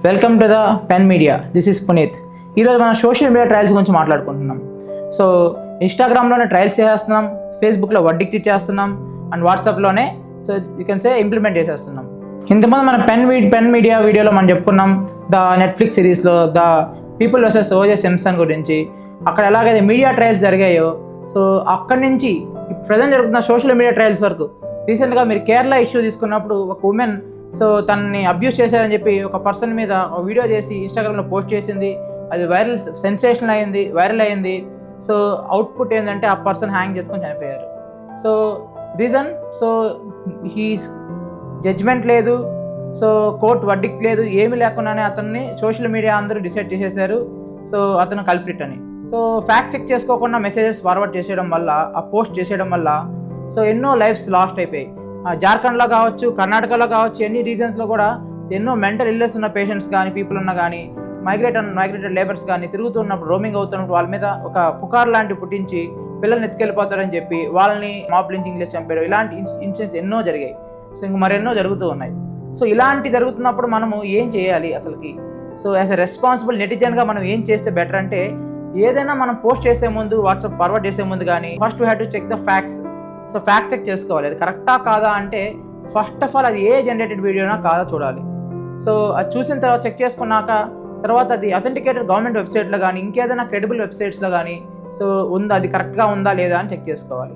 Welcome to the Pen Media. This is Puneet. ఈరోజు మనం social media trials గురించి మాట్లాడుకుంటున్నాం. సో ఇన్స్టాగ్రామ్లోనే ట్రయల్స్ చేస్తున్నాం, ఫేస్బుక్లో వర్డిక్ట్ చేస్తున్నాం, అండ్ వాట్సాప్లోనే so you can say implement చేసేస్తున్నాం. ఇంతకుముందు మనం పెన్ మీడియా వీడియోలో మనం చెప్పుకున్నాం ద నెట్ఫ్లిక్స్ సిరీస్లో the people versus OJ Simpson గురించి. అక్కడ ఎలాగైతే మీడియా ట్రయల్స్ జరిగాయో, సో అక్కడి నుంచి ప్రజెంట్ జరుగుతున్న సోషల్ మీడియా ట్రయల్స్ వరకు. రీసెంట్గా మీరు కేరళ ఇష్యూ తీసుకున్నప్పుడు ఒక ఉమెన్ సో తనని అబ్యూస్ చేశారని చెప్పి ఒక పర్సన్ మీద ఒక వీడియో చేసి ఇన్స్టాగ్రామ్లో పోస్ట్ చేసింది. అది వైరల్ అయింది. సో అవుట్పుట్ ఏంటంటే ఆ పర్సన్ హ్యాంగ్ చేసుకొని చనిపోయారు. So reason, so he judgement లేదు, సో కోర్ట్ వర్డిక్ట్ లేదు, ఏమీ లేకుండానే అతన్ని సోషల్ మీడియా అందరూ డిసైడ్ చేసేసారు సో అతను కల్ప్రిట్ అని. సో ఫ్యాక్ట్ చెక్ చేసుకోకుండా మెసేజెస్ ఫార్వర్డ్ చేసేయడం వల్ల, ఆ పోస్ట్ చేసేయడం వల్ల సో ఎన్నో లైఫ్స్ లాస్ట్ అయిపోయాయి. జార్ఖండ్లో కావచ్చు, కర్ణాటకలో కావచ్చు, ఎన్ని రీజన్స్లో కూడా ఎన్నో మెంటల్ ఇల్నెస్ ఉన్న పేషెంట్స్ కానీ, పీపుల్ ఉన్నా కానీ, మైగ్రేటెడ్ లేబర్స్ కానీ తిరుగుతున్నప్పుడు, రోమింగ్ అవుతున్నప్పుడు వాళ్ళ మీద ఒక పుకార్ లాంటివి పుట్టించి పిల్లల్ని ఎత్తుకెళ్ళిపోతారని చెప్పి వాళ్ళని మాబ్ లించింగ్లో చంపారు. ఇలాంటి ఇన్సిడెంట్స్ ఎన్నో జరిగాయి. సో ఇంక మరెన్నో జరుగుతూ ఉన్నాయి. సో ఇలాంటి జరుగుతున్నప్పుడు మనము ఏం చేయాలి అసలుకి? సో యాజ్ ఎ రెస్పాన్సిబుల్ నెటిజన్గా మనం ఏం చేస్తే బెటర్ అంటే, ఏదైనా మనం పోస్ట్ చేసే ముందు, వాట్సాప్ ఫార్వర్డ్ చేసే ముందు కానీ first we have to check the facts. So fact check చేసుకోవాలి, అది కరెక్టా కాదా అంటే ఫస్ట్ ఆఫ్ ఆల్ అది ఏ జనరేటెడ్ వీడియోనా కాదా చూడాలి. సో అది చూసిన తర్వాత చెక్ చేసుకున్నాక తర్వాత అది అథెంటికేటెడ్ గవర్నమెంట్ వెబ్సైట్లో కానీ ఇంకేదైనా క్రెడిబుల్ వెబ్సైట్స్లో కానీ సో ఉందా, అది కరెక్ట్గా ఉందా లేదా అని చెక్ చేసుకోవాలి.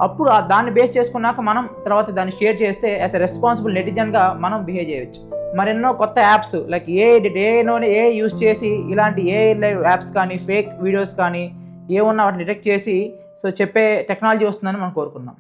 అప్పుడు దాన్ని బేస్ చేసుకున్నాక మనం తర్వాత దాన్ని షేర్ చేస్తే యాజ్ ఎ రెస్పాన్సిబుల్ నెటిజన్గా మనం బిహేవ్ చేయవచ్చు. మరెన్నో కొత్త యాప్స్ లైక్ ఏ యూస్ చేసి ఇలాంటి లైవ్ యాప్స్ కానీ, ఫేక్ వీడియోస్ కానీ ఏమున్నా వాటిని డిటెక్ట్ చేసి సో చెప్పే టెక్నాలజీ వస్తుందని మనం కోరుకున్నాం.